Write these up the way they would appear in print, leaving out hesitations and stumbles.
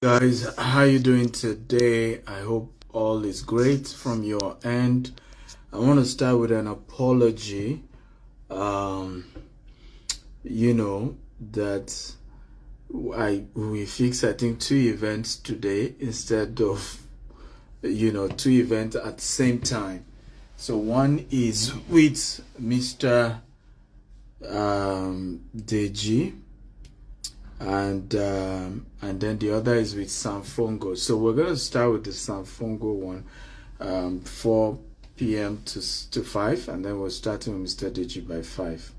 Guys, how you doing today? I hope all is great from your end. I want to start with an apology. Um, that we fixed I think two events today instead of two events at the same time. So one is with Mr. Deji, and then the other is with S Fungo. So we're gonna start with the S Fungo one, 4 p.m. to 5, and then we're starting with Mr. Deji by 5.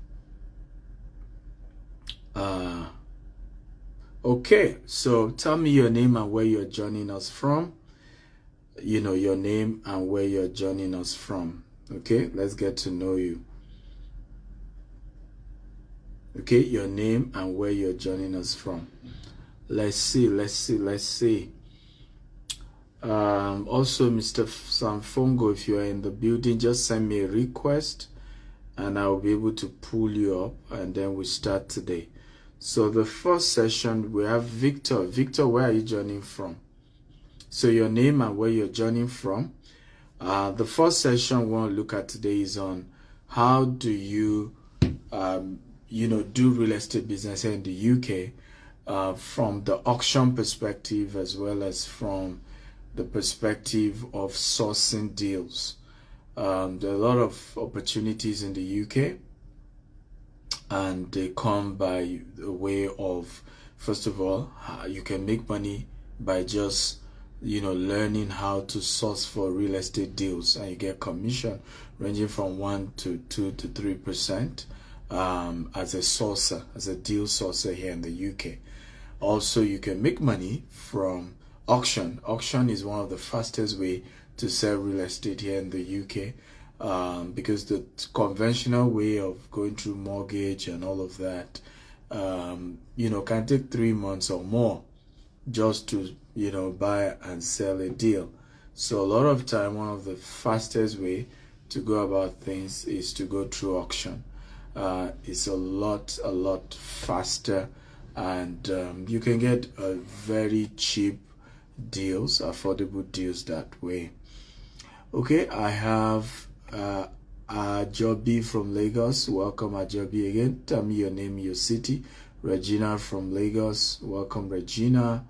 Okay, so tell me your name and where you're joining us from. Your name and where you're joining us from. Okay, let's get to know you. Okay, your name and where you're joining us from. Let's see. Also, Mr. S Fungo, if you are in the building, just send me a request and I'll be able to pull you up, and then we start today. So the first session, we have Victor. Victor, where are you joining from? So your name and where you're joining from. The first session we want to look at today is on how do you do real estate business here in the UK, from the auction perspective as well as from the perspective of sourcing deals. There are a lot of opportunities in the UK, and they come by the way of, first of all, you can make money by just learning how to source for real estate deals, and you get commission ranging from 1 to 2 to 3%. As a sourcer, as a deal sourcer here in the UK. Also, you can make money from auction. Auction is one of the fastest way to sell real estate here in the UK, because the conventional way of going through mortgage and all of that, can take 3 months or more just to, buy and sell a deal. So a lot of time, one of the fastest way to go about things is to go through auction. It's a lot faster, and you can get very cheap deals, affordable deals that way. Okay, I have Ajobi from Lagos. Welcome, Ajobi, again. Tell me your name, your city. Regina from Lagos. Welcome, Regina.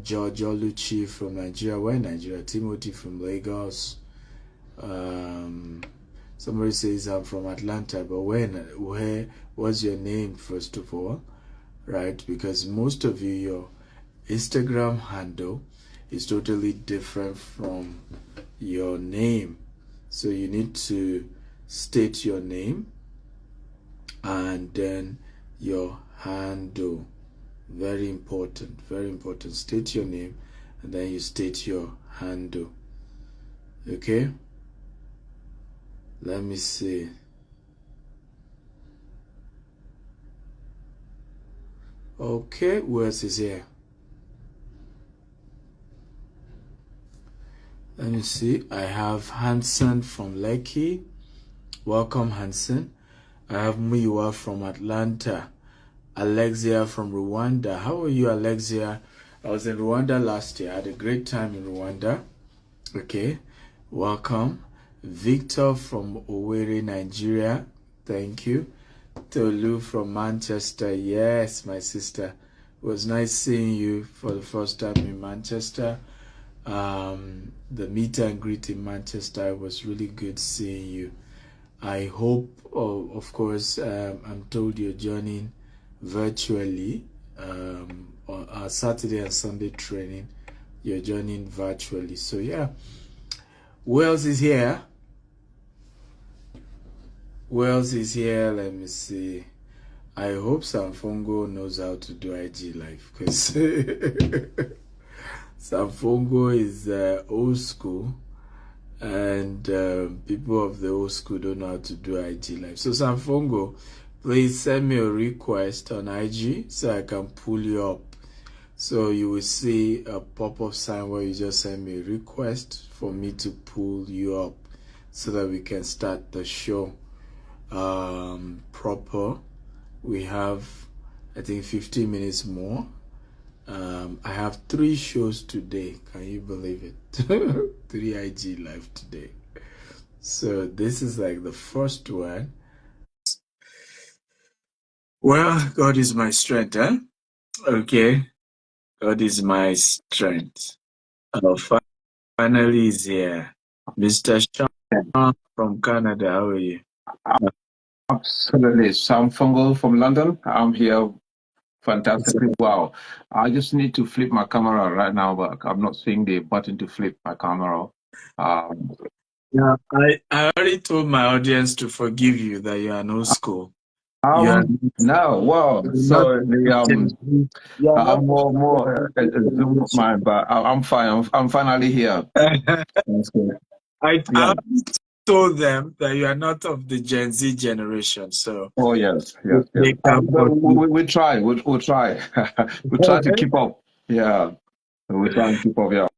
George Oluchi from Nigeria. Where Nigeria? Timothy from Lagos. Somebody says I'm from Atlanta, but where was your name, first of all, right? Because most of you, your Instagram handle is totally different from your name. So you need to state your name and then your handle. Very important, very important. State your name and then you state your handle. Okay? Let me see. Okay, who else is here? Let me see. I have Hansen from Lekki. Welcome, Hansen. I have Muiwa from Atlanta. Alexia from Rwanda. How are you, Alexia? I was in Rwanda last year. I had a great time in Rwanda. Okay, welcome. Victor from Owerri, Nigeria. Thank you. Tolu from Manchester. Yes, my sister. It was nice seeing you for the first time in Manchester. The meet and greet in Manchester was really good seeing you. I hope, of course, I'm told you're joining virtually. On our Saturday and Sunday training, you're joining virtually. So yeah. Who else is here? Who else is here? Let me see. I hope S Fungo knows how to do IG Live, because S Fungo is old school, and people of the old school don't know how to do IG Live. So S Fungo, please send me a request on IG so I can pull you up. So you will see a pop-up sign where you just send me a request for me to pull you up so that we can start the show proper. We have, I think, 15 minutes more I have 3 shows today. Can you believe it? 3 IG live today. So this is like the first one. Well, God is my strength, huh? Okay. God is my strength. Finally is here. Mr. Sean from Canada, how are you? Absolutely. Sam Fungo from London. I'm here fantastically well. I just need to flip my camera right now, but I'm not seeing the button to flip my camera. Um, Yeah, I already told my audience to forgive you that you are no school. You are no, well, not so you are not I'm more Zoom man, but I'm fine. I'm finally here. That's good. I Yeah. already told them that you are not of the Gen Z generation, so Oh yes, yes, yes. they can But forgive. we try. We'll try. We try to keep up. Yeah. We try and keep up. Yeah.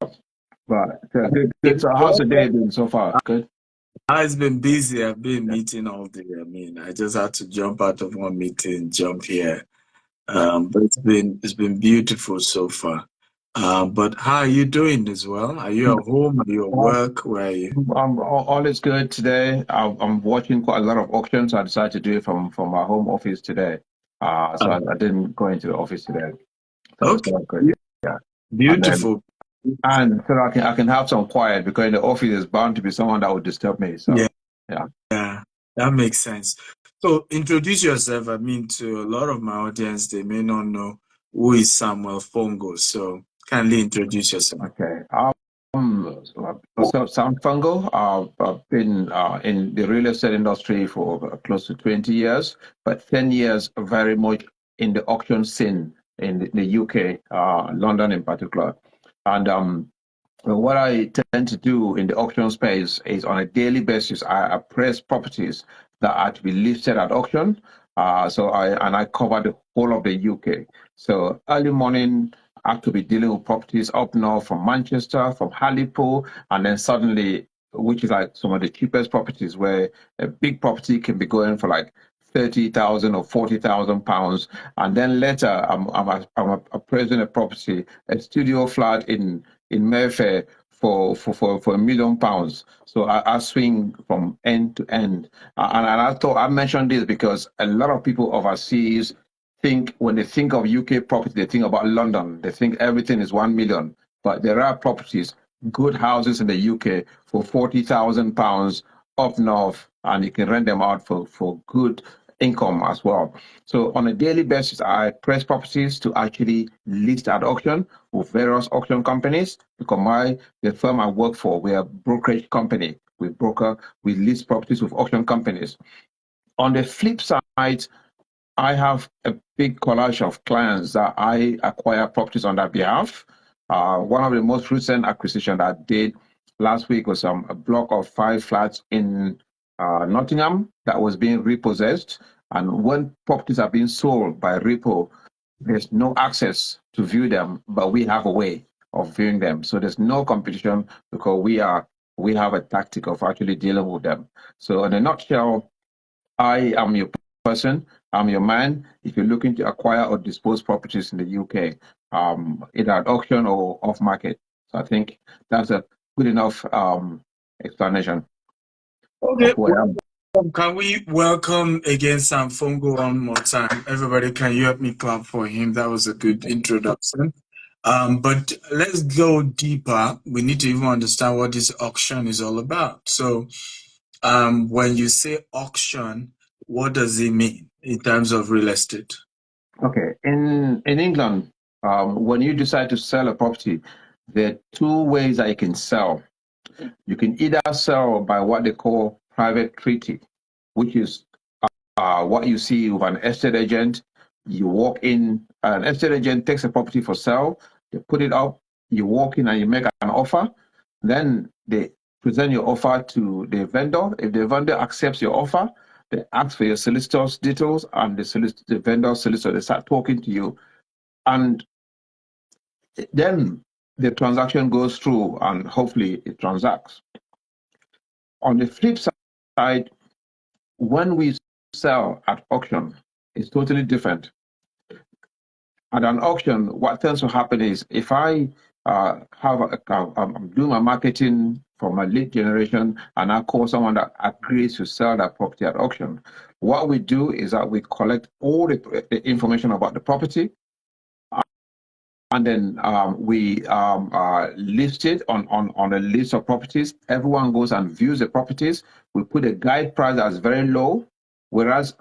But good, good. So how's the day been so far? Good. I've been busy. I've been meeting all day. I mean, I just had to jump out of one meeting, jump here. But it's been beautiful so far. But how are you doing as well? Are you at home? Are you at work? Where are you? All is good today. I'm watching quite a lot of auctions. I decided to do it from my home office today. So I didn't go into the office today. So it's Okay, quite good. Yeah. And then beautiful. and so I can have some quiet because in the office there's bound to be someone that would disturb me. Yeah, So yeah. yeah, that makes sense. So introduce yourself. I mean, to a lot of my audience, they may not know who is Samuel Fongo. So kindly introduce yourself. Okay. So Sam Fungo, I've been in the real estate industry for close to 20 years, but 10 years very much in the auction scene in the UK, London in particular. And well, what I tend to do in the auction space is on a daily basis, I appraise properties that are to be listed at auction. I cover the whole of the UK. So early morning, I could be dealing with properties up north from Manchester, from Hartlepool, and then suddenly, which is like some of the cheapest properties where a big property can be going for like 30,000 or 40,000 pounds. And then later, I'm appraising a property, a studio flat in Mayfair for £1 million. So I swing from end to end. And I thought I mentioned this because a lot of people overseas think when they think of UK property, they think about London. They think everything is 1 million. But there are properties, good houses in the UK for £40,000 up north, and you can rent them out for good income as well. So on a daily basis, I press properties to actually list at auction with various auction companies because the firm I work for, we're a brokerage company. We list properties with auction companies. On the flip side, I have a big collage of clients that I acquire properties on their behalf. One of the most recent acquisitions I did last week was a block of 5 flats in Nottingham that was being repossessed. And when properties are being sold by repo, there's no access to view them, but we have a way of viewing them. So there's no competition because we have a tactic of actually dealing with them. So in a nutshell, I am your person. I'm your man. If you're looking to acquire or dispose properties in the UK, either at auction or off market. So I think that's a good enough explanation of Okay, who I am. can we welcome again Sam Fongo one more time? Everybody, can you help me clap for him? That was a good introduction. But let's go deeper. We need to even understand what this auction is all about. So, when you say auction, what does it mean in terms of real estate? Okay. In England, when you decide to sell a property, there are two ways that you can sell. You can either sell by what they call private treaty, which is what you see with an estate agent. You walk in, an estate agent takes a property for sale, they put it up, you walk in and you make an offer. Then they present your offer to the vendor. If the vendor accepts your offer, they ask for your solicitor's details, and the vendor solicitor, they start talking to you. And then the transaction goes through and hopefully it transacts. On the flip side, when we sell at auction, it's totally different. At an auction, what tends to happen is if I I'm doing my marketing for my lead generation and I call someone that agrees to sell that property at auction, what we do is that we collect all the information about the property, and then we list it on a list of properties. Everyone goes and views the properties. We put a guide price that's very low, whereas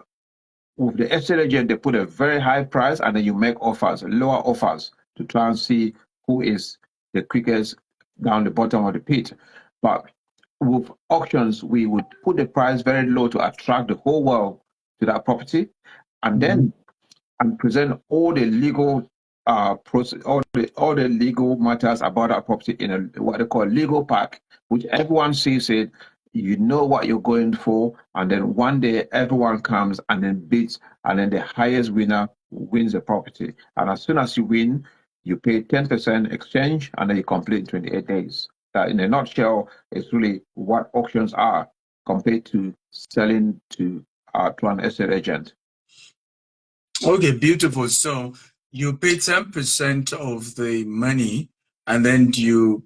with the estate agent, they put a very high price, and then you make offers, lower offers, to try and see who is the quickest down the bottom of the pit. But with auctions, we would put the price very low to attract the whole world to that property, and then and present all the legal process, all the legal matters about that property in a what they call legal pack, which everyone sees it. You know what you're going for, and then one day everyone comes and then bids, and then the highest winner wins the property. And as soon as you win, you pay 10% exchange, and then you complete in 28 days. That, in a nutshell, is really what auctions are compared to selling to an estate agent. Okay, beautiful. So you pay 10% of the money and then you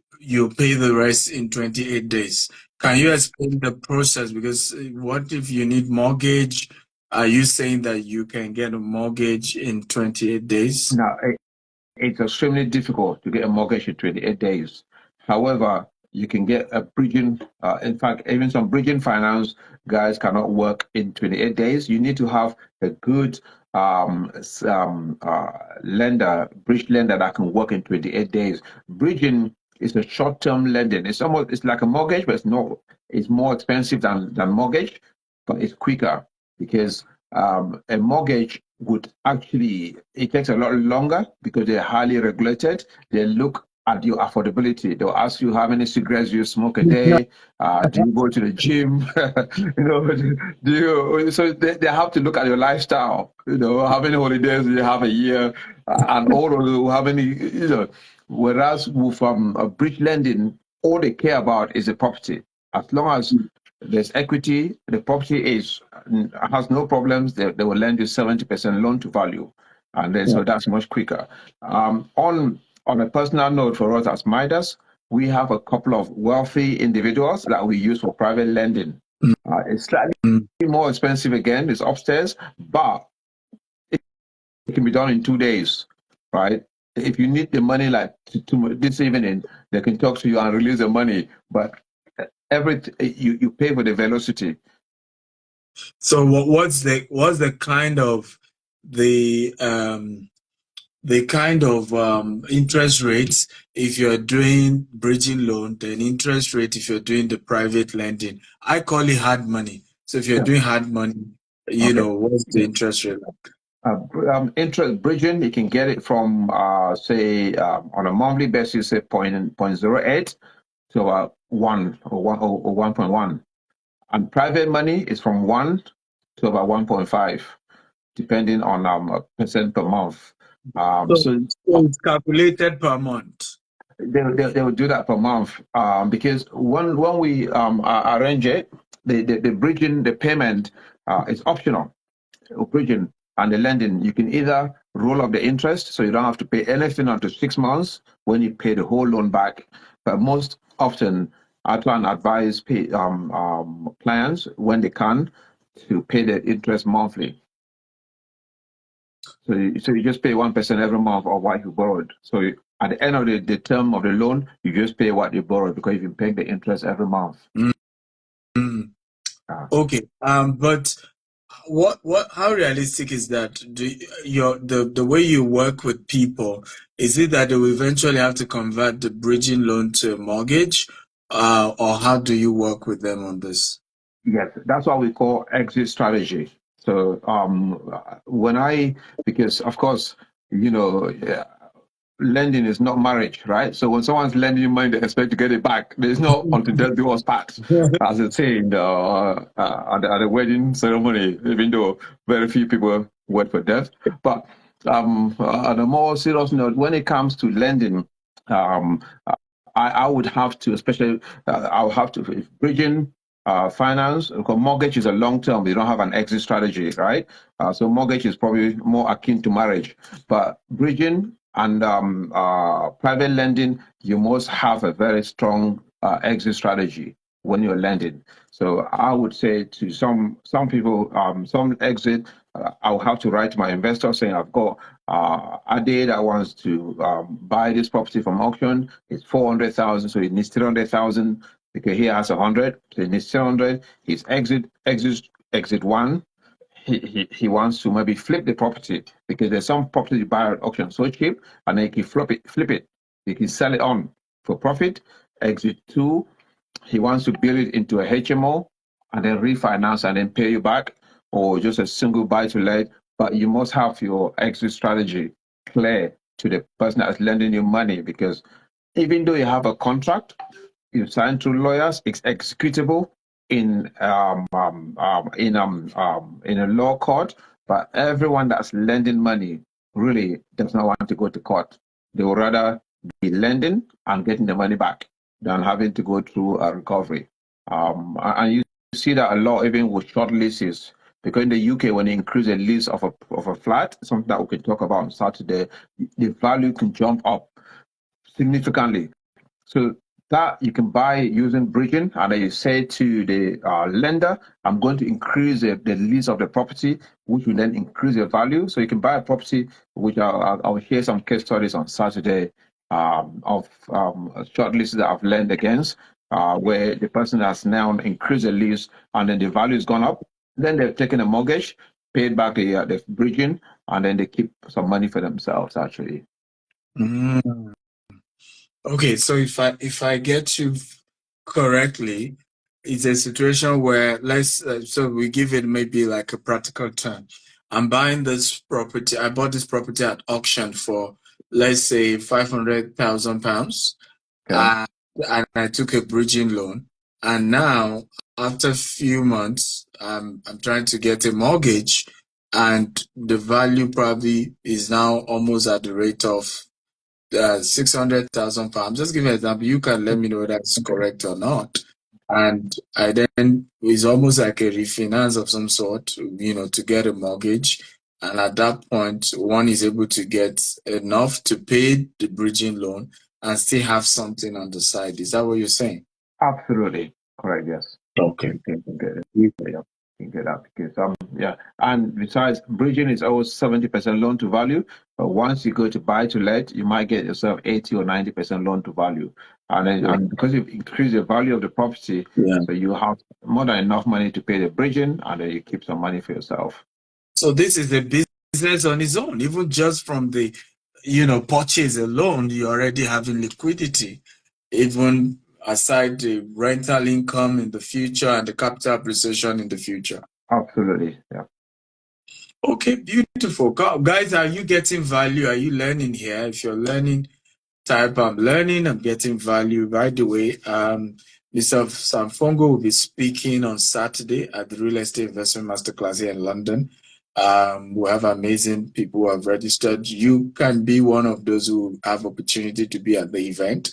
pay the rest in 28 days. Can you explain the process? Because what if you need mortgage? Are you saying that you can get a mortgage in 28 days? Now, it's extremely difficult to get a mortgage in 28 days. However, you can get a bridging, in fact, even some bridging finance guys cannot work in 28 days. You need to have a good lender, bridge lender that can work in 28 days. Bridging is a short-term lending. It's like a mortgage, but it's more expensive than mortgage, but it's quicker because a mortgage would actually, it takes a lot longer because they're highly regulated. They look at your affordability. They'll ask you how many cigarettes you smoke a day. Do you go to the gym? So they have to look at your lifestyle. How many holidays do you have a year? And all of those, how many. Whereas with a bridge lending, all they care about is the property. As long as there's equity, the property has no problems. They will lend you 70% loan to value, and then so that's much quicker. On a personal note, for us as Midas, we have a couple of wealthy individuals that we use for private lending. It's slightly more expensive again. It's upstairs, but it can be done in 2 days, right? If you need the money like this evening, they can talk to you and release the money, but you pay for the velocity. So what's the kind of the interest rates if you're doing bridging loan, then interest rate if you're doing the private lending? I call it hard money. So if you're doing hard money, what's the interest rate like? Interest bridging, you can get it from say on a monthly basis, say 0.08 to about 1 or 1.1. And private money is from 1 to about 1.5, depending on percent per month. So it's calculated per month. They will do that per month because when we arrange it, the bridging, the payment is optional. Bridging and the lending, you can either roll up the interest, so you don't have to pay anything until 6 months when you pay the whole loan back. But most often, I try and advise clients when they can to pay the interest monthly. So you just pay 1% every month of what you borrowed. So at the end of the term of the loan, you just pay what you borrowed because you've been paying the interest every month. Okay. But how realistic is that? The way you work with people, is it that they will eventually have to convert the bridging loan to a mortgage, or how do you work with them on this? Yes, that's what we call exit strategy. So because of course, lending is not marriage, right? So when someone's lending you money, they expect to get it back. There's no until death do us part, as they say at the wedding ceremony, even though very few people wait for death. But on a more serious note, when it comes to lending, I would have to, especially, I'll have to, if bridging, finance, because mortgage is a long term. They don't have an exit strategy, right? So mortgage is probably more akin to marriage. But bridging and private lending, you must have a very strong exit strategy when you're lending. So I would say to some people, some exit, I'll have to write to my investor saying I've got a day that wants to buy this property from auction. It's 400,000, so it needs 300,000 because he has 100, so he needs 700. His exit one. He wants to maybe flip the property because there's some property you buy at auction so cheap, and then he can flip it. He can sell it on for profit. Exit two, he wants to build it into a HMO and then refinance and then pay you back, or just a single buy to let. But you must have your exit strategy clear to the person that's lending you money, because even though you have a contract, you sign through lawyers, it's executable in in a law court. But everyone that's lending money really does not want to go to court. They would rather be lending and getting the money back than having to go through a recovery. And you see that a lot even with short leases. Because in the UK, when they increase the lease of a flat, something that we can talk about on Saturday, the value can jump up significantly. So that you can buy using bridging, and then you say to the lender, I'm going to increase the lease of the property, which will then increase the value. So you can buy a property, which I'll share some case studies on Saturday of short leases that I've lent against, where the person has now increased the lease and then the value has gone up. Then they've taken a mortgage, paid back the bridging, and then they keep some money for themselves, actually. Mm. Okay, so if I get you correctly, it's a situation where so we give it maybe like a practical term. I'm buying this property. I bought this property at auction for, let's say, £500,000, Okay. and I took a bridging loan. And now, after a few months, I'm trying to get a mortgage, and the value probably is now almost at the rate of £600,000. Just give an example. You can let me know whether that's Okay. correct or not. And I then it's almost like a refinance of some sort, to get a mortgage. And at that point, one is able to get enough to pay the bridging loan and still have something on the side. Is that what you're saying? Absolutely correct. Yes. Okay. You can get it. Yeah, you can get that because yeah. And besides, bridging is always 70% loan to value. But once you go to buy to let, you might get yourself 80 or 90% loan to value. And then Yeah. and because you've increased the value of the property, Yeah. so you have more than enough money to pay the bridging, and then you keep some money for yourself. So this is a business on its own. Even just from the, purchase alone, you're already having liquidity. Even aside the rental income in the future and the capital appreciation in the future. Absolutely. Yeah. Okay, beautiful. Guys, are you getting value? Are you learning here? If you're learning, type I'm learning, I'm getting value. By the way, Mr. Sam Fungo will be speaking on Saturday at the Real Estate Investment Masterclass here in London. We have amazing people who have registered. You can be one of those who have opportunity to be at the event,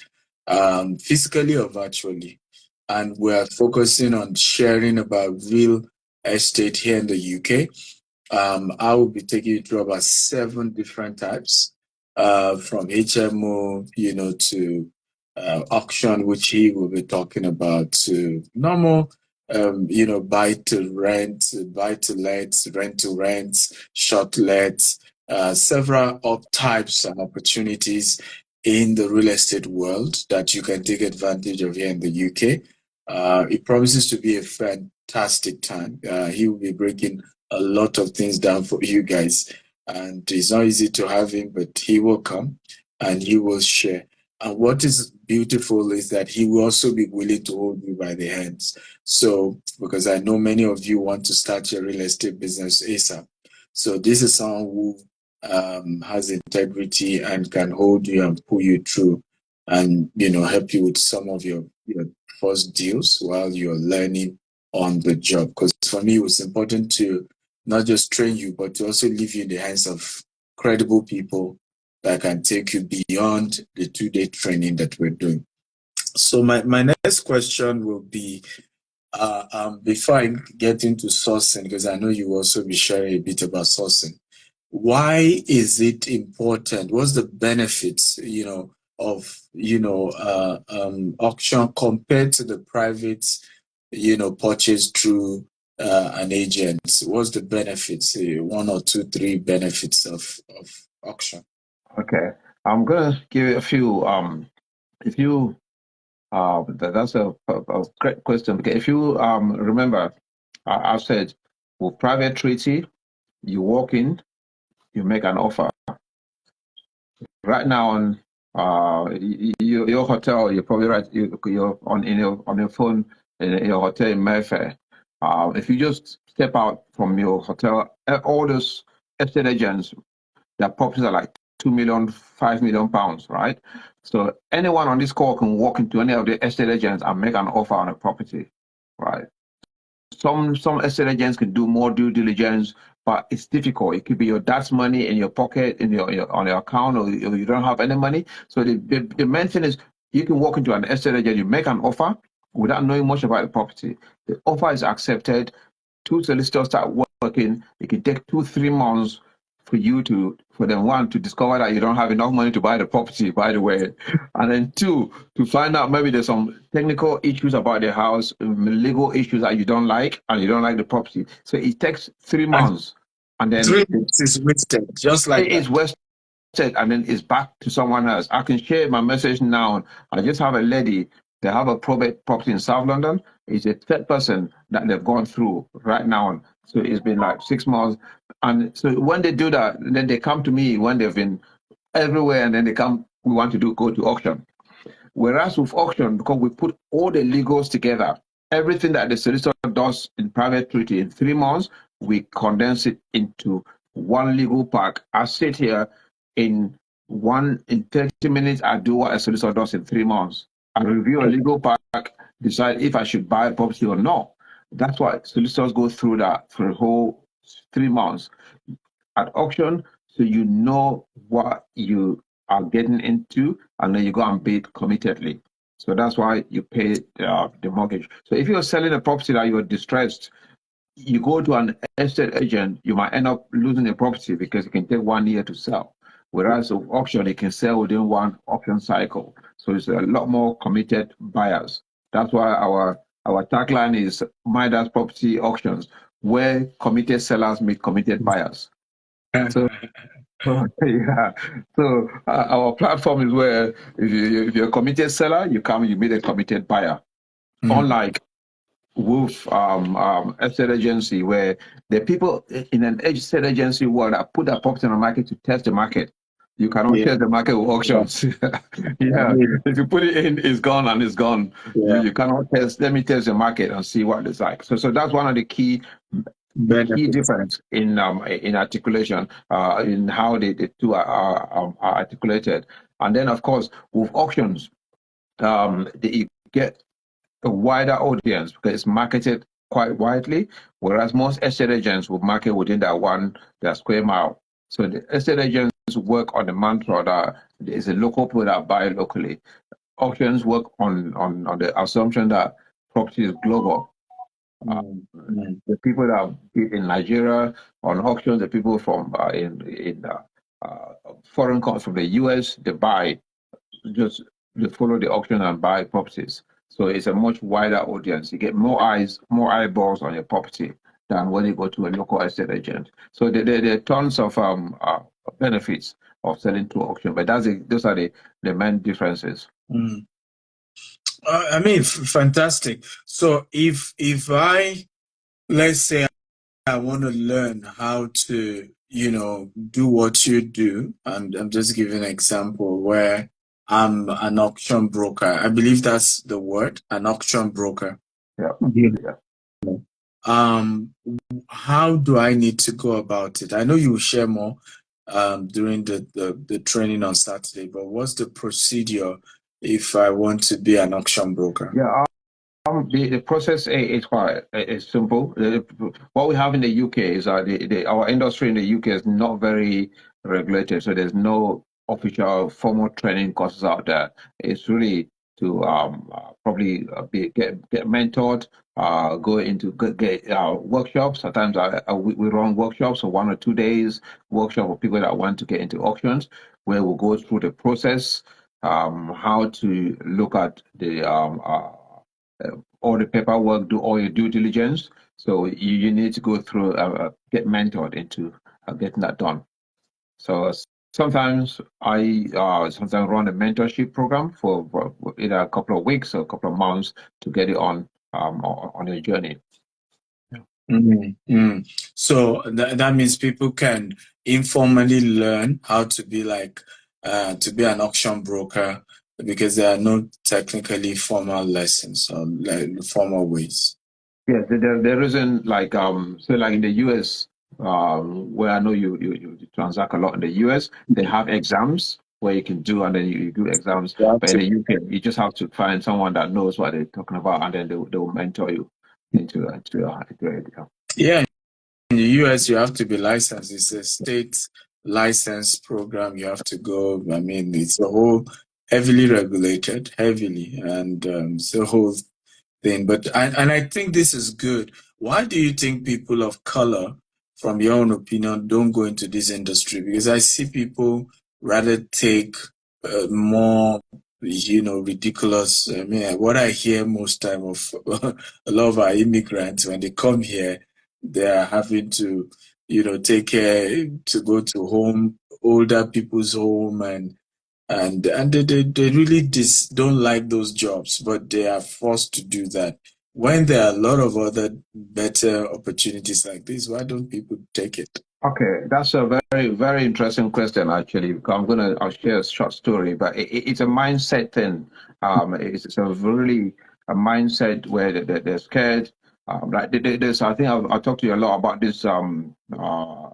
physically or virtually. And we're focusing on sharing about real estate here in the UK. I will be taking you through about 7 different types, from HMO, to auction, which he will be talking about, to normal, buy to rent, buy to let, rent to rent, short let, several types and opportunities in the real estate world that you can take advantage of here in the UK. It promises to be a fantastic time. He will be breaking a lot of things down for you guys. And it's not easy to have him, but he will come and he will share. And what is beautiful is that he will also be willing to hold you by the hands. So, because I know many of you want to start your real estate business ASAP. So this is someone who has integrity and can hold you and pull you through and, help you with some of your first deals while you're learning on the job. Because for me, it was important to not just train you, but to also leave you in the hands of credible people that can take you beyond the 2-day training that we're doing. So my next question will be, Before I get into sourcing, because I know you will also be sharing a bit about sourcing, why is it important? What's the benefits, of, auction compared to the private, purchase through an agent? What's the benefits? One or two, three benefits of auction? Okay, I'm gonna give you a few. If you that's a great question. Because if you remember, I said with private treaty, you walk in, you make an offer. Right now on your hotel, you're probably right. You're on your phone in your hotel in Mayfair. If you just step out from your hotel, all those estate agents, their properties are like 2 million, 5 million pounds, right? So anyone on this call can walk into any of the estate agents and make an offer on a property, right? Some estate agents can do more due diligence, but it's difficult. It could be your dad's money in your pocket, on your account, or you don't have any money. So the main thing is you can walk into an estate agent, you make an offer without knowing much about the property. The offer is accepted. Two solicitors start working. It can take 2, 3 months for them, one, to discover that you don't have enough money to buy the property, by the way, and then two, to find out maybe there's some technical issues about the house, legal issues that you don't like, and you don't like the property. So it takes 3 months, and then 3 months is wasted, just like it's that. wasted, and then it's back to someone else. I can share my message now. I just have a lady. They have a probate property in South London. It's a third person that they've gone through right now. So it's been like 6 months. And so when they do that, then they come to me when they've been everywhere, and then they come, we want to go to auction. Whereas with auction, because we put all the legals together, everything that the solicitor does in private treaty in 3 months, we condense it into one legal pack. I sit here in 30 minutes, I do what a solicitor does in 3 months. I review a legal pack, decide if I should buy a property or not. That's why solicitors go through that for a whole 3 months at auction, so you know what you are getting into, and then you go and bid committedly. So that's why you pay the mortgage. So if you're selling a property that you're distressed, you go to an estate agent, you might end up losing the property because it can take 1 year to sell. Whereas with auction, it can sell within one auction cycle. So it's a lot more committed buyers. That's why our tagline is Midas Property Auctions, where committed sellers meet committed buyers. So yeah, so our platform is where if you're a committed seller, you meet a committed buyer. Unlike with estate agency, where the people in an estate agency world that put their property on the market to test the market. You cannot Yeah. test the market with Yeah. auctions. I Yeah, mean, if you put it in, it's gone and it's gone. yeah. You cannot test. Let me test the market and see what it's like. So that's one of the key Benefits. difference in articulation, in how the two are articulated. And then of course with auctions, you get a wider audience because it's marketed quite widely, whereas most estate agents will market within their square mile. So the estate agents work on the mantra that there is a local people that buy locally. Auctions work on the assumption that property is global. Uh, Mm, mm, the people that are in Nigeria on auctions, the people from in foreign countries, from the US, they buy, just they follow the auction and buy properties. So it's a much wider audience. You get more eyes, more eyeballs on your property than when you go to a local estate agent. So there are tons of benefits of selling to auction, but those are the main differences. mm. I mean, fantastic. So if I, let's say, I want to learn how to, do what you do, and I'm just giving an example where I'm an auction broker. I believe that's the word, an auction broker. Yeah, Yeah. yeah. Um, how do I need to go about it? I know you will share more during the training on Saturday, but what's the procedure if I want to be an auction broker? Yeah, the process is quite is simple. What we have in the UK is our industry in the UK is not very regulated, so there's no official formal training courses out there. It's really to probably get mentored, go into get workshops. Sometimes we run workshops for 1 or 2 days, workshop for people that want to get into auctions, where we'll go through the process, how to look at the all the paperwork, do all your due diligence. So you need to go through, get mentored into getting that done. So sometimes I sometimes run a mentorship program for either a couple of weeks or a couple of months to get it on a journey. So that means people can informally learn how to be to be an auction broker because there are no technically formal lessons or formal ways. Yes, there isn't like so like in the US, where I know you transact a lot in the US, they have exams where you can do, and then you do exams. But in the UK, you just have to find someone that knows what they're talking about, and then they'll mentor you into it. Yeah, in the US, you have to be licensed. It's a state license program. You have to go. I mean, it's a whole heavily regulated, heavily, and it's a whole thing. But I think this is good. Why do you think people of color, from your own opinion, don't go into this industry? Because I see people rather take more, ridiculous. I mean, what I hear most time of a lot of our immigrants when they come here, they are having to, take care to go to older people's home and they really don't like those jobs, but they are forced to do that. When there are a lot of other better opportunities like this, why don't people take it? Okay, that's a very, very interesting question, actually. I'll share a short story, but it's a mindset thing. It's a really a mindset where they're scared. There's, I think I'll talk to you a lot about this uh,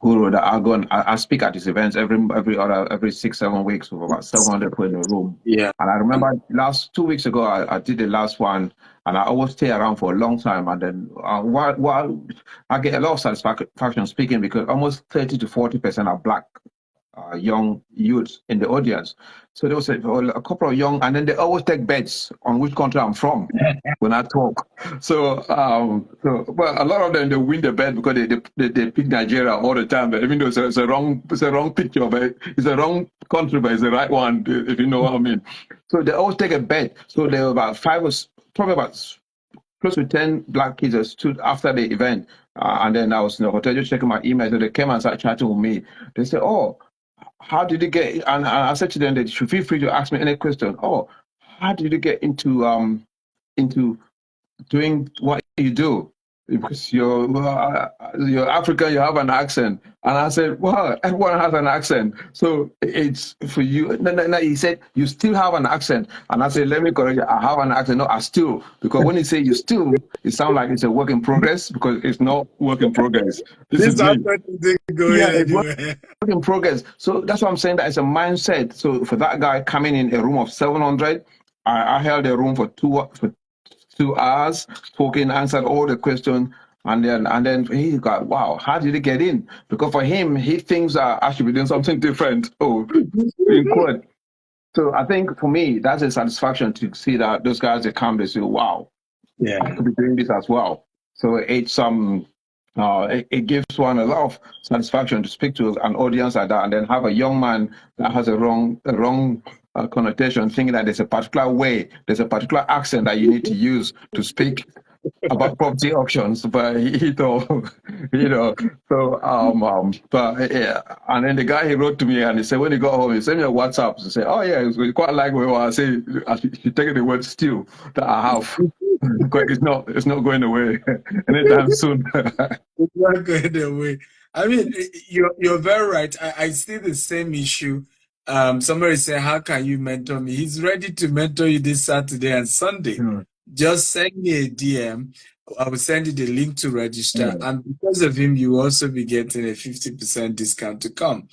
guru that I speak at these events every 6, 7 weeks with about 700 people in the room. Yeah. And I remember last 2 weeks ago, I did the last one, and I always stay around for a long time. And then while I get a lot of satisfaction speaking, because almost 30 to 40% are Black young youths in the audience. So there was a couple of young, and then they always take bets on which country I'm from when I talk. So, but a lot of them, they win the bet because they pick Nigeria all the time. But even though it's a wrong picture, but it's a wrong country, but it's the right one, if you know what I mean. So they always take a bet. So there were about probably about close to 10 Black kids that stood after the event. And then I was in the hotel just checking my email. So they came and started chatting with me. They said, "Oh, how did you get?" And I said to them, "They should feel free to ask me any question. Oh, how did you get into doing what you do? Because you're African, you have an accent." And I said, "Well, everyone has an accent. So it's for you." No, he said, "You still have an accent." And I said, "Let me correct you. I have an accent. No, I still." Because when you say you still, it sounds like it's a work in progress, because it's not work in progress. This is me. Yeah, it's work in progress. So that's what I'm saying, that it's a mindset. So for that guy coming in a room of 700, I held a room for 2 hours, spoken, answered all the questions, and then he got, wow, how did he get in? Because for him, he thinks I should be doing something different. Oh, in quote. So I think for me, that's a satisfaction to see that those guys, they come, they say, wow, I could be doing this as well. So it's it gives one a lot of satisfaction to speak to an audience like that, and then have a young man that has a wrong connotation, thinking that there's a particular way, there's a particular accent that you need to use to speak about property auctions. But but yeah. And then the guy, he wrote to me and he said, when he got home, he sent me a WhatsApp to say, "Oh yeah, it's quite like what I say. I should take the word still that I have." Because it's not going away anytime soon. It's not going away. I mean, you're very right. I see the same issue. Somebody said, "How can you mentor me?" He's ready to mentor you this Saturday and Sunday. Just send me a DM. I will send you the link to register. And because of him, you will also be getting a 50% discount to come.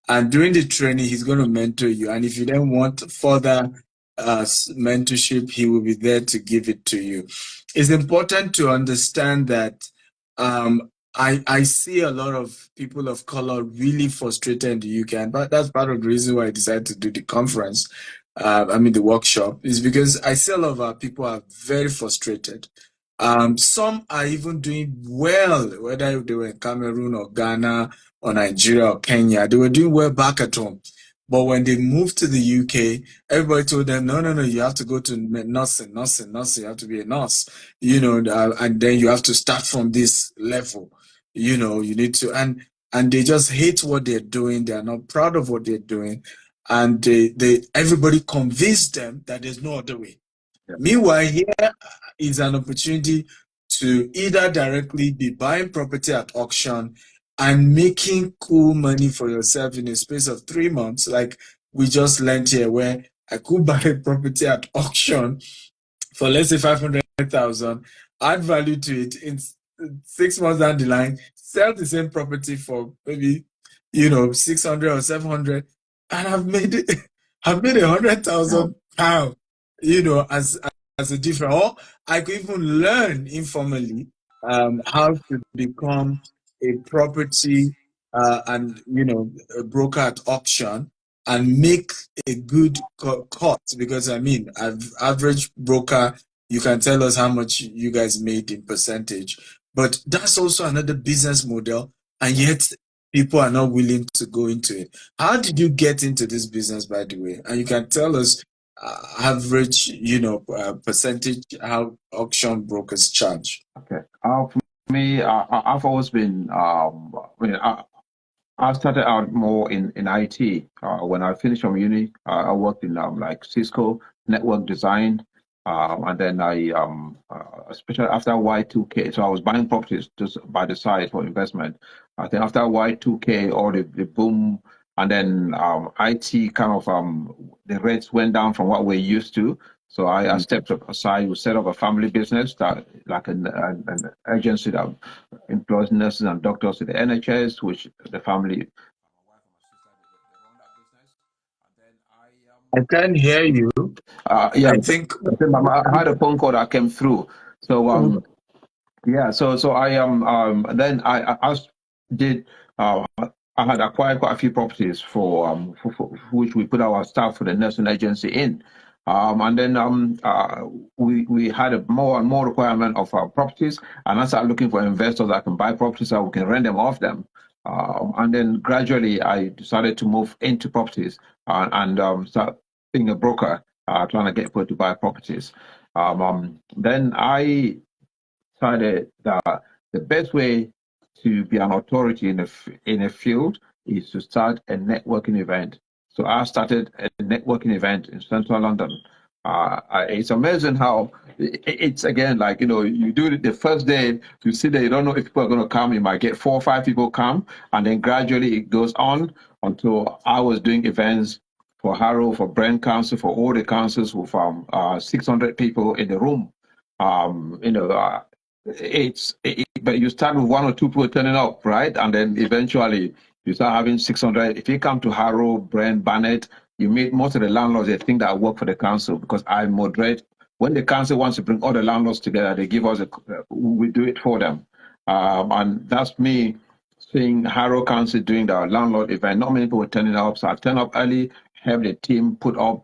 And during the training, he's going to mentor you. And if you then want further mentorship, he will be there to give it to you. It's important to understand that I see a lot of people of color really frustrated in the UK, and that's part of the reason why I decided to do the conference. the workshop, is because I see a lot of our people are very frustrated. Some are even doing well, whether they were in Cameroon or Ghana or Nigeria or Kenya, they were doing well back at home. But when they moved to the UK, everybody told them, no, no, no, you have to go to nursing, you have to be a nurse, and then you have to start from this level, you need to, and they just hate what they're doing. They are not proud of what they're doing. And everybody convinced them that there's no other way. Yeah. Meanwhile, here is an opportunity to either directly be buying property at auction and making cool money for yourself in a space of 3 months, like we just learned here, where I could buy a property at auction for, let's say, 500,000, add value to it in 6 months down the line, sell the same property for maybe 600 or 700, and I've made it. I've made 100,000 pounds, as a difference. Or I could even learn informally how to become a property and a broker at auction and make a good cut, because average broker, you can tell us how much you guys made in percentage, but that's also another business model, and yet people are not willing to go into it. How did you get into this business, by the way? And you can tell us average, percentage how auction brokers charge. Okay. For me, I've always been, I started out more in IT. When I finished from uni, I worked in like Cisco network design, and then especially after Y2K, so I was buying properties just by the side for investment. I think after Y2K, all the boom, and then IT kind of the rates went down from what we're used to. So I stepped aside. We set up a family business, that like an agency that employs nurses and doctors in the NHS, which the family. I can't hear you. Yeah, I think. I had a phone call that came through. So yeah, so I then I did I had acquired quite a few properties for which we put our staff for the nursing agency in. And then we had a more and more requirement of our properties, and I started looking for investors that can buy properties so we can rent them off them. And then gradually I decided to move into properties and start being a broker, trying to get people to buy properties. Then I decided that the best way to be an authority in a field is to start a networking event. So I started a networking event in central London. It's amazing how it's again like you do it the first day, you see that you don't know if people are going to come. You might get 4 or 5 people come, and then gradually it goes on until I was doing events for Harrow, for Brent Council, for all the councils with 600 people in the room. Um, you know, uh, but you start with 1 or 2 people turning up, right? And then eventually you start having 600. If you come to Harrow, Brent, Barnet, you meet most of the landlords. They think that I work for the council because I moderate. When the council wants to bring all the landlords together, they give us we do it for them. And that's me seeing Harrow Council doing the landlord event. Not many people were turning up, so I turn up early, have the team put up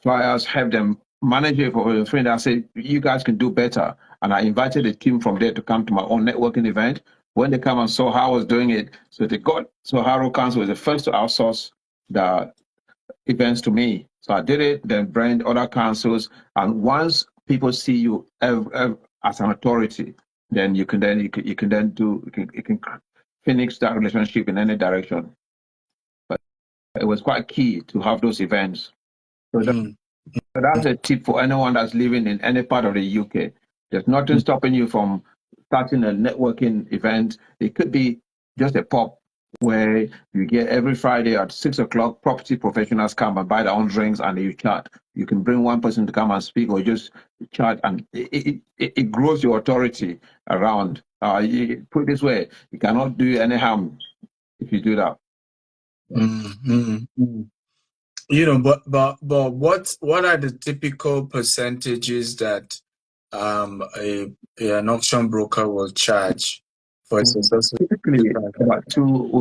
flyers, have them manage it for a friend. I said, you guys can do better. And I invited a team from there to come to my own networking event. When they come and saw how I was doing it, so Harrow Council was the first to outsource the events to me. So I did it, then brand other councils. And once people see you as an authority, then you can finish that relationship in any direction. But it was quite key to have those events. So that's a tip for anyone that's living in any part of the UK. There's nothing stopping you from starting a networking event. It could be just a pub where you get every Friday at 6 o'clock, property professionals come and buy their own drinks and you chat. You can bring one person to come and speak or just chat, and it grows your authority around. Put it this way, you cannot do any harm if you do that. What are the typical percentages that an auction broker will charge for a successful? Typically, we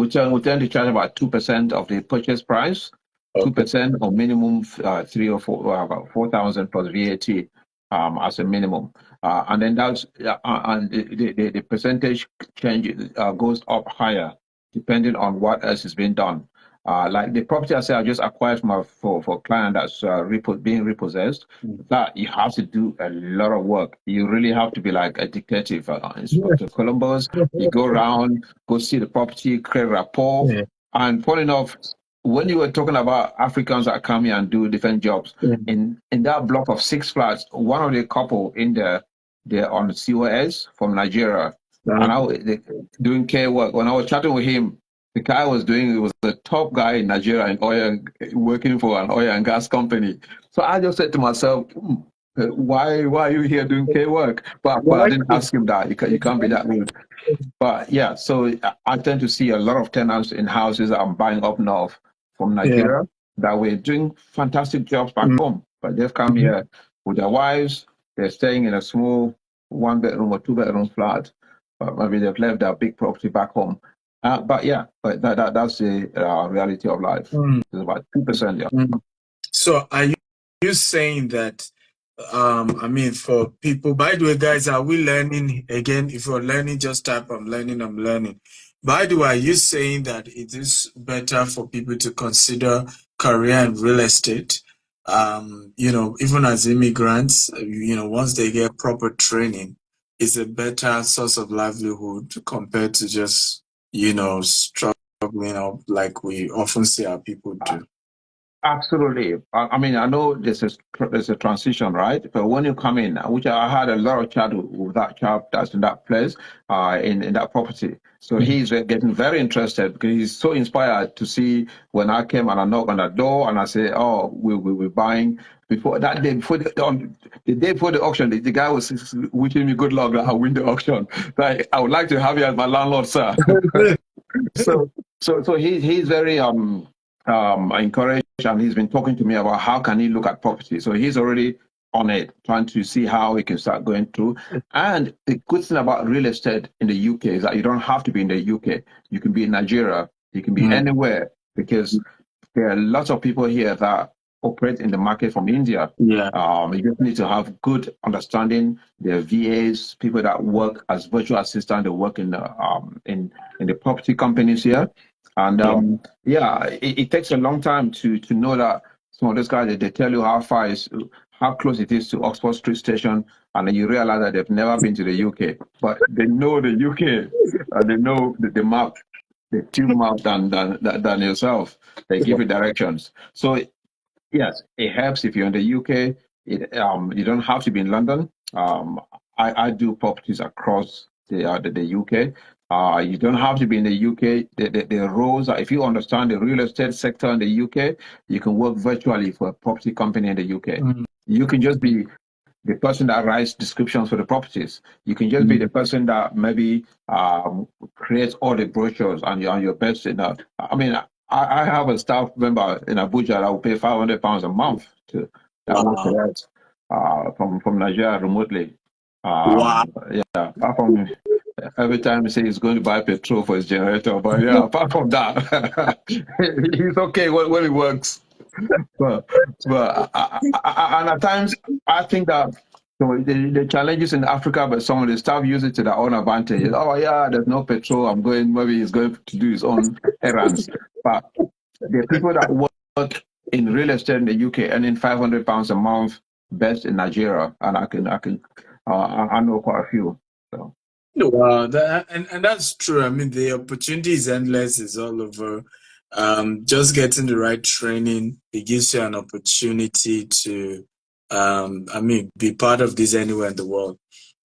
tend to charge about 2% of the purchase price. Okay. 2% or minimum 4,000 plus VAT as a minimum. And then that's and the percentage change goes up higher depending on what else is being done. Like the property I said I just acquired for a client that's being repossessed, that you have to do a lot of work. You really have to be like a detective, Inspector Columbus. You go around, go see the property, create rapport. Yeah. And funny enough, when you were talking about Africans that come here and do different jobs, in that block of 6 flats, one of the couple in there, they're on COS from Nigeria, and doing care work. When I was chatting with him, the guy was doing it was the top guy in Nigeria in oil, working for an oil and gas company. So I just said to myself, why are you here doing care work? But I didn't ask him that. You can't be that rude. But yeah, so I tend to see a lot of tenants in houses that I'm buying up north from Yeah. Nigeria that were doing fantastic jobs back home, but they've come here with their wives. They're staying in a small 1 bedroom or 2 bedroom flat, but maybe they've left their big property back home. But yeah, but that's the reality of life. Mm. It's about 2%. Yeah. So are you saying that I mean for people, by the way, guys, are we learning again? If you're learning, just type I'm learning. By the way, are you saying that it is better for people to consider career in real estate? Even as immigrants, once they get proper training, it's a better source of livelihood compared to just, struggling up like we often see our people do. Absolutely. I mean, I know there's a transition, right? But when you come in, which I had a lot of chat with that chap that's in that place, in that property. So he's getting very interested because he's so inspired to see when I came and I knock on the door and I say, "Oh, we're buying." Before that day, the day before the auction, the guy was wishing me good luck that I win the auction. Like, I would like to have you as my landlord, sir. So he's very encouraged, and he's been talking to me about how can he look at property. So he's already on it, trying to see how he can start going through. And the good thing about real estate in the UK is that you don't have to be in the UK. You can be in Nigeria. You can be anywhere, because there are lots of people here that operate in the market from India. Yeah. You just need to have good understanding. There are VAs, people that work as virtual assistant. They work in the property companies here, and it takes a long time to know that some of those guys they tell you how close it is to Oxford Street Station, and then you realize that they've never been to the UK, but they know the UK and they know the map, the tune map than yourself. They give you directions. So yes, it helps if you're in the UK. You don't have to be in London. I do properties across the UK. You don't have to be in the UK. The roles are, if you understand the real estate sector in the UK, you can work virtually for a property company in the UK. You can just be the person that writes descriptions for the properties. You can just be the person that maybe creates all the brochures and your best. I mean, I have a staff member in Abuja that will pay £500 a month to that works for us from Nigeria remotely. Wow. Yeah, apart from every time he says he's going to buy petrol for his generator, but yeah, apart from that, he's okay when it works. But and at times I think that the challenges in Africa, but some of the staff use it to their own advantage. Oh yeah, there's no petrol. Maybe he's going to do his own errands. But the people that work in real estate in the UK earning £500 a month, best in Nigeria, and I know quite a few. So. Wow, and that's true. I mean, the opportunity is endless, is all over. Just getting the right training, it gives you an opportunity to, be part of this anywhere in the world.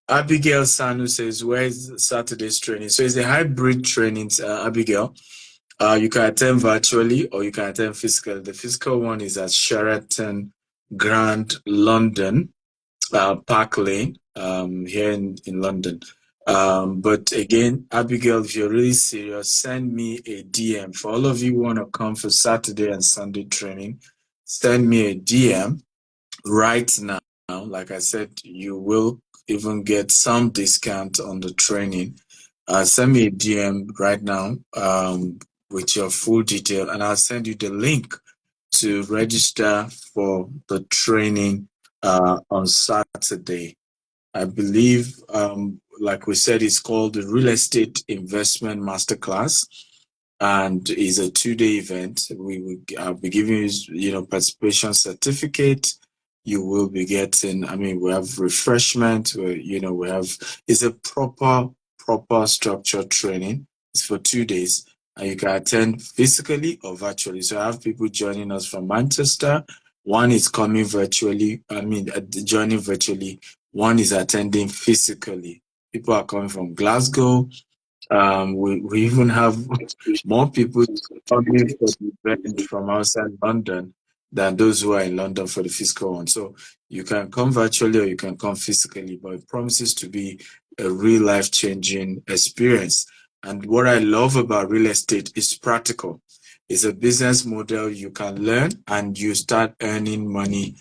Abigail Sanu says, where's Saturday's training? So it's a hybrid training, Abigail. You can attend virtually or you can attend physically. The physical one is at Sheraton Grand London, Park Lane, here in London. But again, Abigail, if you're really serious, send me a DM. For all of you who want to come for Saturday and Sunday training, send me a DM right now. Like I said, you will even get some discount on the training. Send me a DM right now with your full detail, and I'll send you the link to register for the training on Saturday. I believe, like we said, it's called the Real Estate Investment Masterclass, and is a 2-day event. I'll be giving you, participation certificate. You will be getting. I mean, we have refreshment. We have. It's a proper structured training. It's for 2 days, and you can attend physically or virtually. So I have people joining us from Manchester. One is coming virtually. I mean, joining virtually. One is attending physically. People are coming from Glasgow. We even have more people coming for the event from outside London than those who are in London for the physical one. So you can come virtually or you can come physically, but it promises to be a real life-changing experience. And what I love about real estate is practical. It's a business model you can learn and you start earning money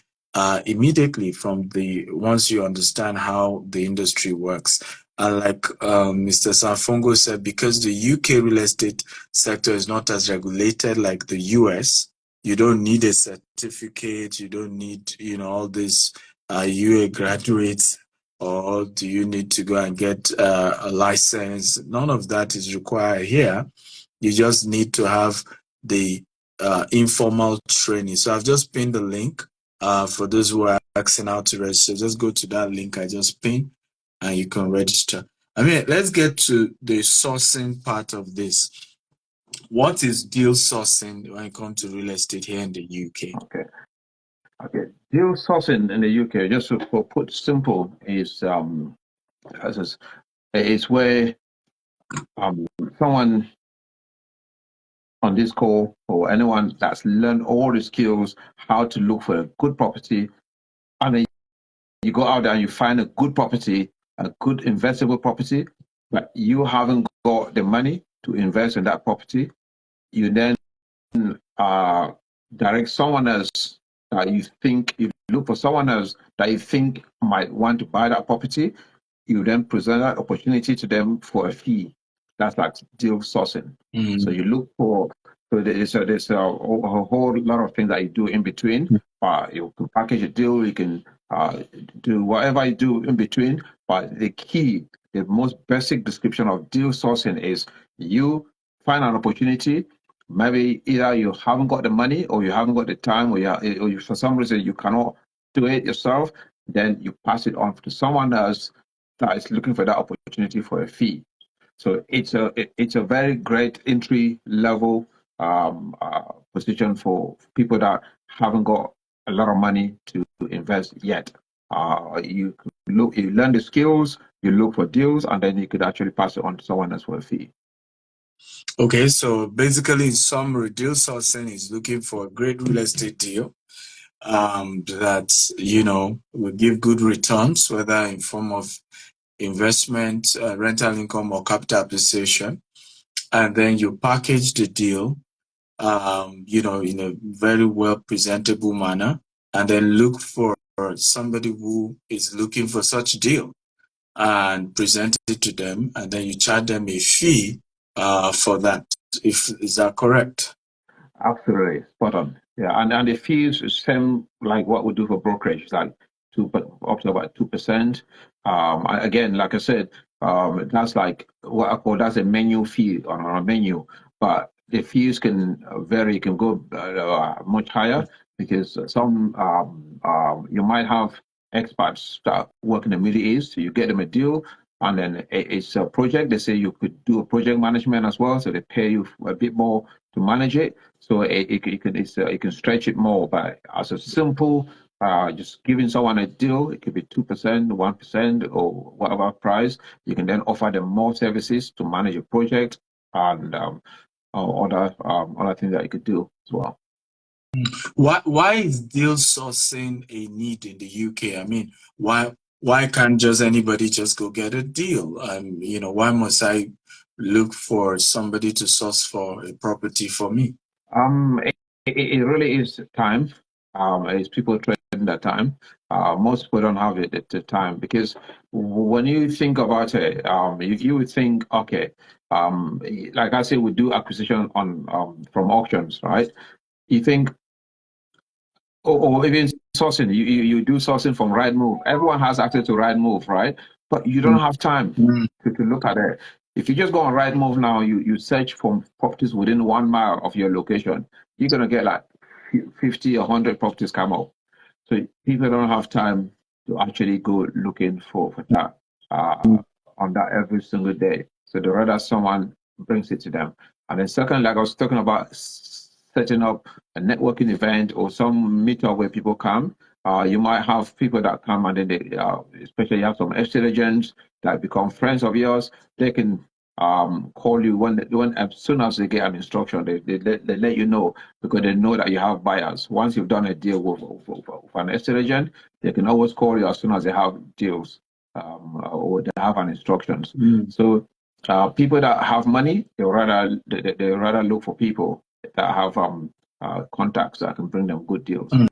immediately once you understand how the industry works. And like Mr. Sanfongo said, because the UK real estate sector is not as regulated like the US, you don't need a certificate, you don't need, all this, are you a graduate or do you need to go and get a license? None of that is required here. You just need to have the informal training. So I've just pinned the link for those who are asking how to register. Just go to that link I just pinned and you can register. I mean, let's get to the sourcing part of this. What is deal sourcing when it comes to real estate here in the UK? Okay. Deal sourcing in the UK, just to put simple, is where someone on this call or anyone that's learned all the skills how to look for a good property, and then you go out there and you find a good property, a good investable property, but you haven't got the money to invest in that property. You then direct someone else that you look for someone else that you think might want to buy that property. You then present that opportunity to them for a fee. That's like deal sourcing. So you look for, so there's a whole lot of things that you do in between. You can package a deal, you can do whatever you do in between. But the key, the most basic description of deal sourcing is you find an opportunity. Maybe either you haven't got the money or you haven't got the time or for some reason you cannot do it yourself, then you pass it on to someone else that is looking for that opportunity for a fee. So it's a very great entry level position for people that haven't got a lot of money to invest yet. You learn the skills, you look for deals, and then you could actually pass it on to someone else for a fee. Okay, so basically, in summary, deal sourcing is looking for a great real estate deal that will give good returns, whether in form of investment, rental income, or capital appreciation, and then you package the deal, in a very well presentable manner, and then look for somebody who is looking for such deal and present it to them, and then you charge them a fee for that. Is that correct? Absolutely, spot on. Yeah, and the fees is same like what we do for brokerage, like up to about 2%. Again, like I said, that's like what I call that's a menu fee on our menu, but the fees can vary, can go much higher because you might have expats that work in the Middle East, so you get them a deal. And then it's a project. They say you could do a project management as well, so they pay you a bit more to manage it. So it can stretch it more. But as a simple, just giving someone a deal, it could be 2%, 1%, or whatever price. You can then offer them more services to manage a project and other things that you could do as well. Why is deal sourcing a need in the UK? I mean, why can't just anybody just go get a deal? Why must I look for somebody to source for a property for me? It really is time. It's people trading that time. Most people don't have it at the time because when you think about it, you would think, okay, like I say, we do acquisition on from auctions, right? You think or even sourcing. You do sourcing from Rightmove. Everyone has access to Rightmove, right? But you don't have time Mm. to look at it. If you just go on Rightmove now, you search for properties within 1 mile of your location, you're gonna get like 50 or 100 properties come up. So people don't have time to actually go looking for that on that every single day. So they rather someone brings it to them. And then second, like I was talking about setting up a networking event or some meetup where people come. You might have people that come and then they, especially you have some estate agents that become friends of yours. They can call you when as soon as they get an instruction, they let you know because they know that you have buyers. Once you've done a deal with an estate agent, they can always call you as soon as they have deals or they have an instructions. Mm. So people that have money, they rather look for people that have contacts that can bring them good deals. Mm.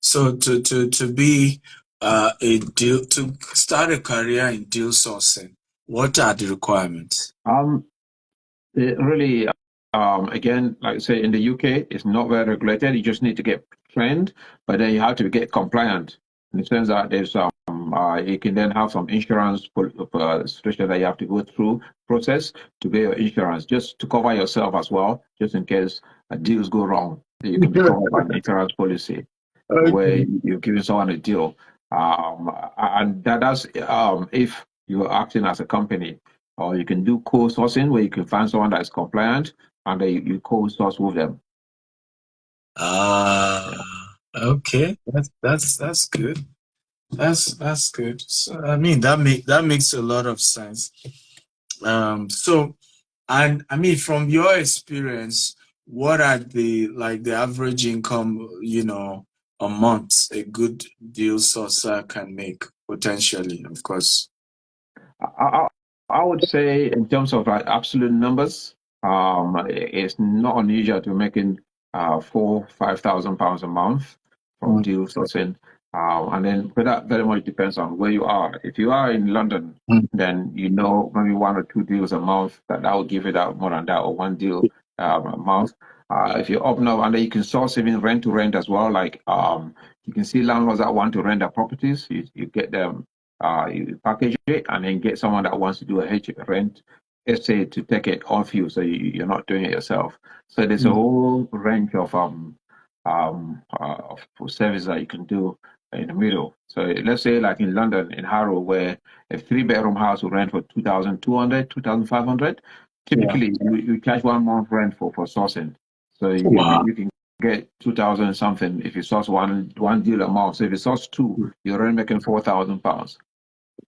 So to be a deal to start a career in deal sourcing, what are the requirements? It really, again, like I say, in the UK, it's not very regulated. You just need to get trained, but then you have to get compliant in the sense that there's you can then have some insurance situation that you have to go through process to get your insurance, just to cover yourself as well, just in case deals go wrong. You can be covered by an insurance policy where Okay. you're giving someone a deal. And that's if you're acting as a company. Or you can do co-sourcing where you can find someone that is compliant and then you co-source with them. Ah, Yeah. okay. That's good. That's good. So, I mean, that makes a lot of sense. So, and I mean, from your experience, what are the average income, a month a good deal sourcer can make potentially, of course. I, I would say in terms of like absolute numbers, it's not unusual to making 4,000 to 5,000 pounds a month from Mm. deal sourcing. And then but that very much depends on where you are. If you are in London, Mm. then you know maybe 1 or 2 deals a month that will give it out more than that, or one deal a month. If you're up now, and then you can source even rent to rent as well. Like you can see landlords that want to rent their properties. You get them you package it and then get someone that wants to do a H rent essay to take it off you, so you're not doing it yourself. So there's a Mm. whole range of services that you can do in the middle. So let's say like in London, in Harrow, where a 3 bedroom house will rent for 2,200, 2,500. Yeah. Typically, you charge 1 month rent for sourcing. So Wow. you can get 2,000 something if you source one deal a month. So if you source two, you're already making 4,000 pounds.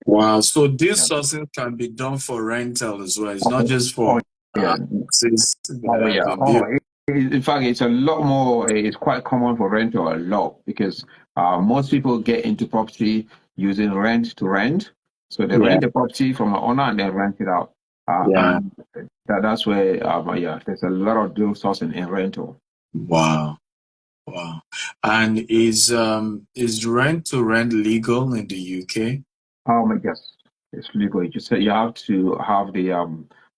Wow. So this Yeah. sourcing can be done for rental as well. It's not just for Oh, yeah. houses that Oh, have yeah. been built. In fact, it's a lot more, it's quite common for rental a lot because most people get into property using rent to rent. So they Yeah. rent the property from an owner and then rent it out. Yeah. And that's where, yeah, there's a lot of deal sourcing in rental. Wow. Wow. And is rent to rent legal in the UK? Yes, it's legal. You just say you have to have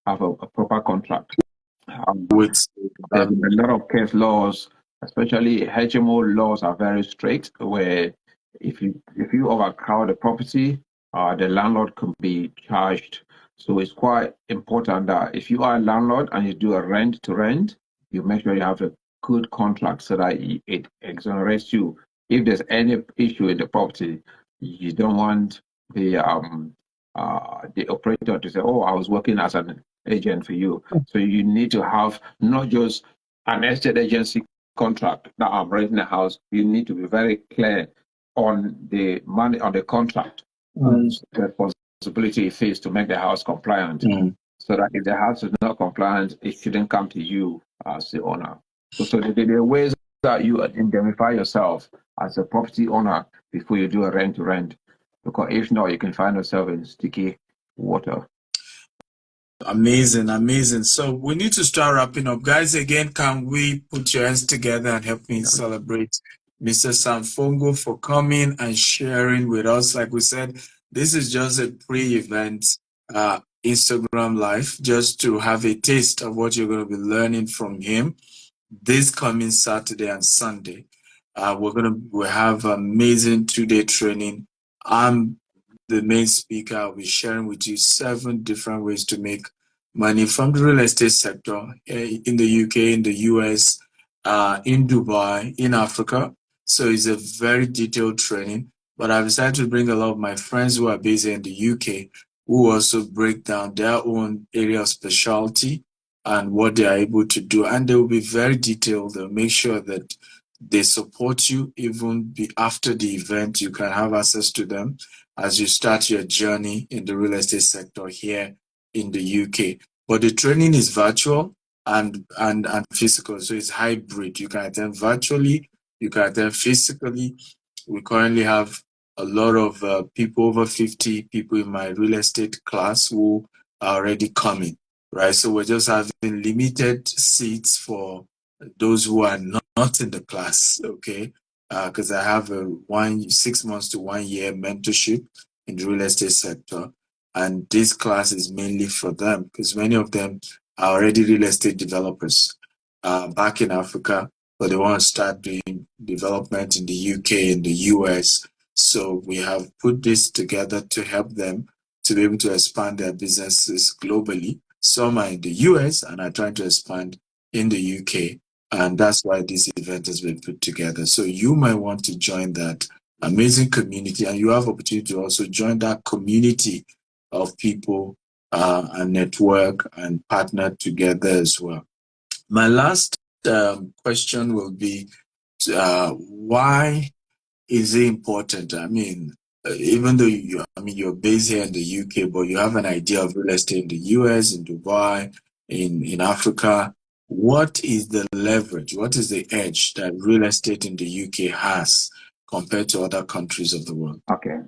have a proper contract. Um, With there's a landlord. lot of case laws, especially HMO laws are very strict, where if you overcrowd the property, the landlord can be charged. So it's quite important that if you are a landlord and you do a rent to rent, you make sure you have a good contract so that it exonerates you. If there's any issue in the property, you don't want the operator to say, "Oh, I was working as an agent for you." So you need to have not just an estate agency contract that I'm renting a house. You need to be very clear on the money on the contract, Mm. the responsibility it is to make the house compliant. Mm. So that if the house is not compliant, it shouldn't come to you as the owner. So there are ways that you indemnify yourself as a property owner before you do a rent to rent. Because if not, you can find yourself in sticky water. Amazing, amazing. So we need to start wrapping up. Guys, again, can we put your hands together and help me celebrate Mr. Sam Fungo for coming and sharing with us? Like we said, this is just a pre-event Instagram live, just to have a taste of what you're going to be learning from him. this coming Saturday and Sunday. We'll have amazing 2-day training. I'm the main speaker. I'll be sharing with you 7 different ways to make money from the real estate sector in the UK, in the US, in Dubai, in Africa. So it's a very detailed training. But I've decided to bring a lot of my friends who are based in the UK who also break down their own area of specialty and what they are able to do. And they will be very detailed. They'll make sure that they support you even after the event. You can have access to them as you start your journey in the real estate sector here in the UK. But the training is virtual and physical, so it's hybrid. You can attend virtually, you can attend physically. We currently have a lot of people, over 50 people in my real estate class who are already coming, right? So we're just having limited seats for those who are not in the class, okay? Because I have a 6 months to 1 year mentorship in the real estate sector. And this class is mainly for them because many of them are already real estate developers back in Africa, but they want to start doing development in the UK, in the US. So we have put this together to help them to be able to expand their businesses globally. Some are in the US and are trying to expand in the UK. And that's why this event has been put together. So you might want to join that amazing community, and you have opportunity to also join that community of people and network and partner together as well. My last question will be, why is it important? I mean, even though you're based here in the UK, but you have an idea of real estate in the US, in Dubai, in Africa. What is the leverage? What is the edge that real estate in the UK has compared to other countries of the world? Okay.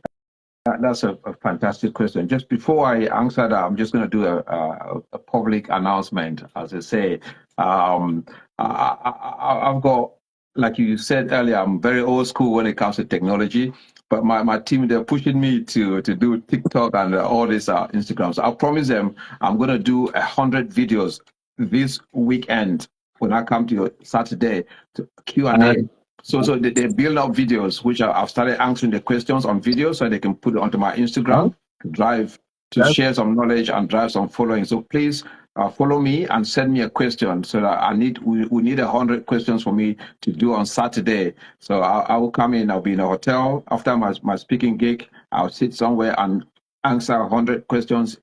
That's a fantastic question. Just before I answer that, I'm just going to do a public announcement. As I say, I've got, like you said earlier, I'm very old school when it comes to technology. But my team, they're pushing me to do TikTok and all this Instagram. So I promise them I'm going to do 100 videos this weekend when I come to your Saturday to Q&A. So they build up videos, which I've started answering the questions on video so they can put it onto my Instagram to share some knowledge and drive some following. So please follow me and send me a question so that we need 100 questions for me to do on Saturday. So I will come in, I'll be in a hotel after my speaking gig. I'll sit somewhere and answer 100 questions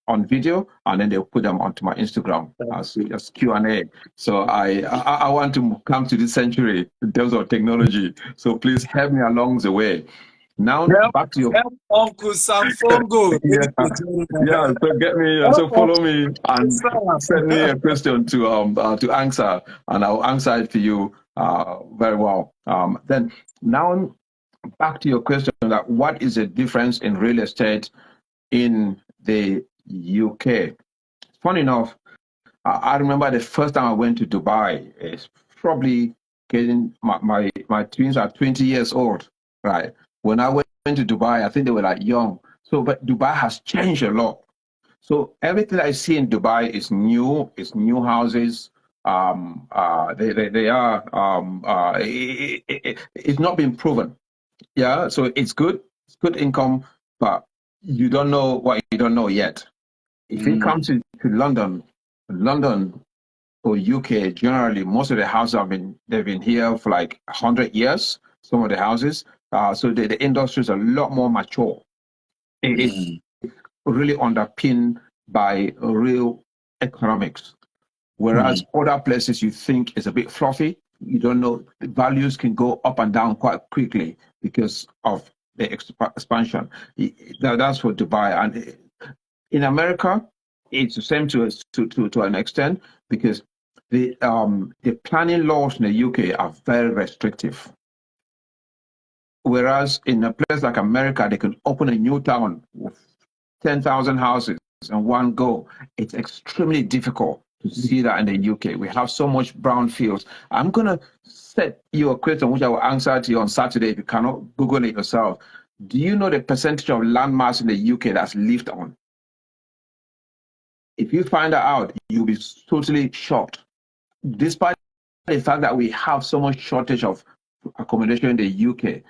on video, and then they'll put them onto my Instagram as Q&A. So I want to come to this century in terms of technology. So please help me along the way. Now back to your Uncle Sam Fungo. yeah. So get me. So follow me and send me a question to answer, and I'll answer it for you very well. Then now back to your question that what is the difference in real estate in the UK? Funny enough, I remember the first time I went to Dubai. It's probably getting my twins are 20 years old, right? When I went to Dubai, I think they were like young. So, but Dubai has changed a lot. So everything I see in Dubai is new. It's new houses. They are. It's not been proven. Yeah. So it's good. It's good income, but you don't know what you don't know yet. If you come to London or UK, generally most of the houses they've been here for like 100 years. Some of the houses, so the industry is a lot more mature. It's really underpinned by real economics. Whereas other places you think is a bit fluffy, you don't know, the values can go up and down quite quickly because of the expansion. That's for Dubai. And in America, it's the same to an extent because the planning laws in the UK are very restrictive. Whereas in a place like America, they can open a new town with 10,000 houses in one go. It's extremely difficult to see that in the UK. We have so much brownfields. I'm going to set you a question which I will answer to you on Saturday if you cannot Google it yourself. Do you know the percentage of land mass in the UK that's lived on? If you find that out, you'll be totally shocked. Despite the fact that we have so much shortage of accommodation in the UK,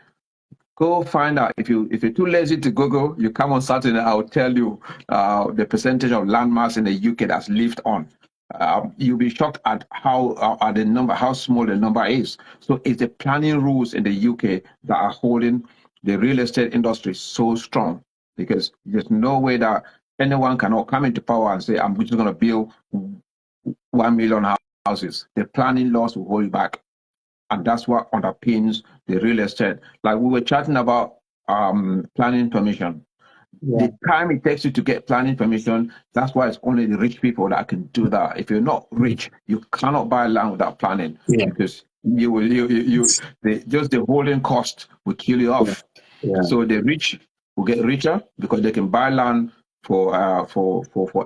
go find out. If you're too lazy to Google, you come on Saturday. I'll tell you the percentage of landmass in the UK that's lived on. You'll be shocked at how small the number is. So it's the planning rules in the UK that are holding the real estate industry so strong, because there's no way that anyone cannot come into power and say, I'm just going to build 1 million houses. The planning laws will hold you back. And that's what underpins the real estate. Like we were chatting about planning permission. Yeah. The time it takes you to get planning permission, that's why it's only the rich people that can do that. If you're not rich, you cannot buy land without planning, Yeah. because just the holding cost will kill you off. Yeah. So the rich will get richer because they can buy land for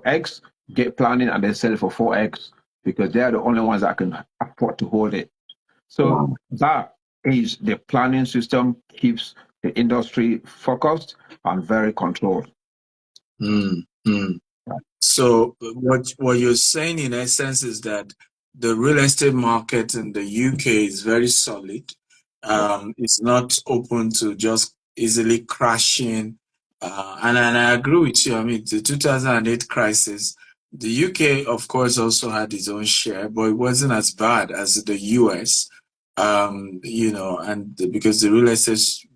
X, get planning, and then sell it for 4X, because they are the only ones that can afford to hold it. So that is the planning system keeps the industry focused and very controlled. So what you're saying in essence is that the real estate market in the UK is very solid. It's not open to just easily crashing. And I agree with you. I mean, the 2008 crisis, the UK, of course, also had its own share, but it wasn't as bad as the US. And because the real estate,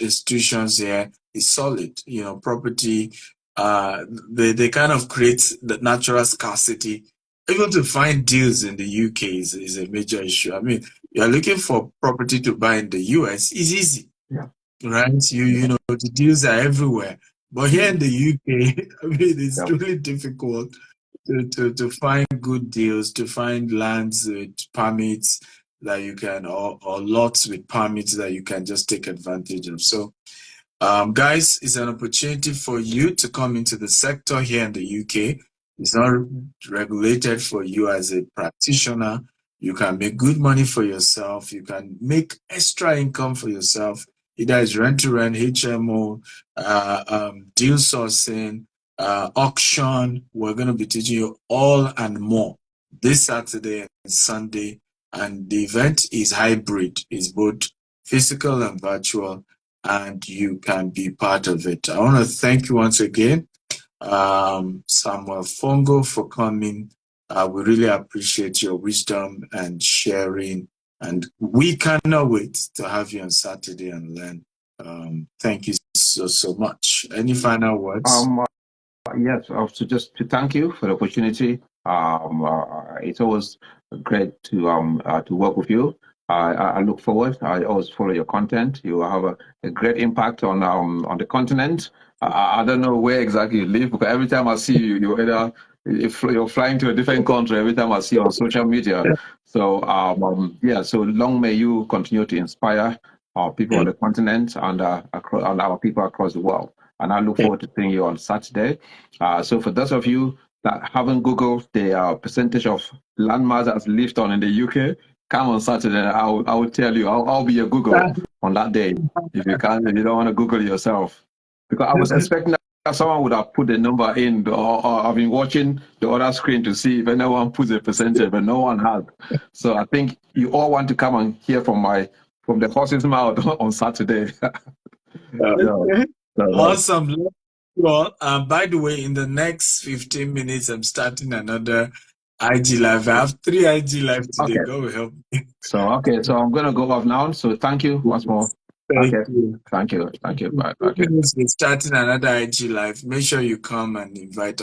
institutions here is solid, property, they kind of create the natural scarcity. Even to find deals in the UK is a major issue. I mean, you're looking for property to buy in the US, it's easy. Yeah. Right? You know, the deals are everywhere. But here in the UK, I mean, it's really difficult to find good deals, to find lands with permits that you can, or lots with permits that you can just take advantage of. So, guys, it's an opportunity for you to come into the sector here in the UK. It's not regulated for you as a practitioner. You can make good money for yourself. You can make extra income for yourself. Either it's rent-to-rent, HMO, deal sourcing, auction. We're going to be teaching you all and more this Saturday and Sunday. And the event is hybrid. It's both physical and virtual, and you can be part of it. I want to thank you once again, Samuel Fungo, for coming. We really appreciate your wisdom and sharing, and we cannot wait to have you on Saturday and learn. Thank you so much. Any final words? Yes, also just to thank you for the opportunity. It's always great to work with you. I look forward. I always follow your content. You have a great impact on the continent. I don't know where exactly you live, because every time I see you, you're flying to a different country every time I see you on social media. So so long may you continue to inspire our people on the continent and our people across the world. And I look forward to seeing you on Saturday. So for those of you that haven't Googled the percentage of landmass that's lived on in the UK, come on Saturday. I will tell you. I'll be your Google on that day if you can. If you don't want to Google it yourself, because I was expecting that someone would have put the number in, or I've been watching the other screen to see if anyone puts a percentage, but no one has. So I think you all want to come and hear from the horse's mouth on Saturday. Awesome. Well, by the way, in the next 15 minutes, I'm starting another IG Live. I have 3 IG Live today. Okay. God will help me. So I'm going to go off now. So thank you once more. Thank you. Thank you. Bye. We're starting another IG Live. Make sure you come and invite us.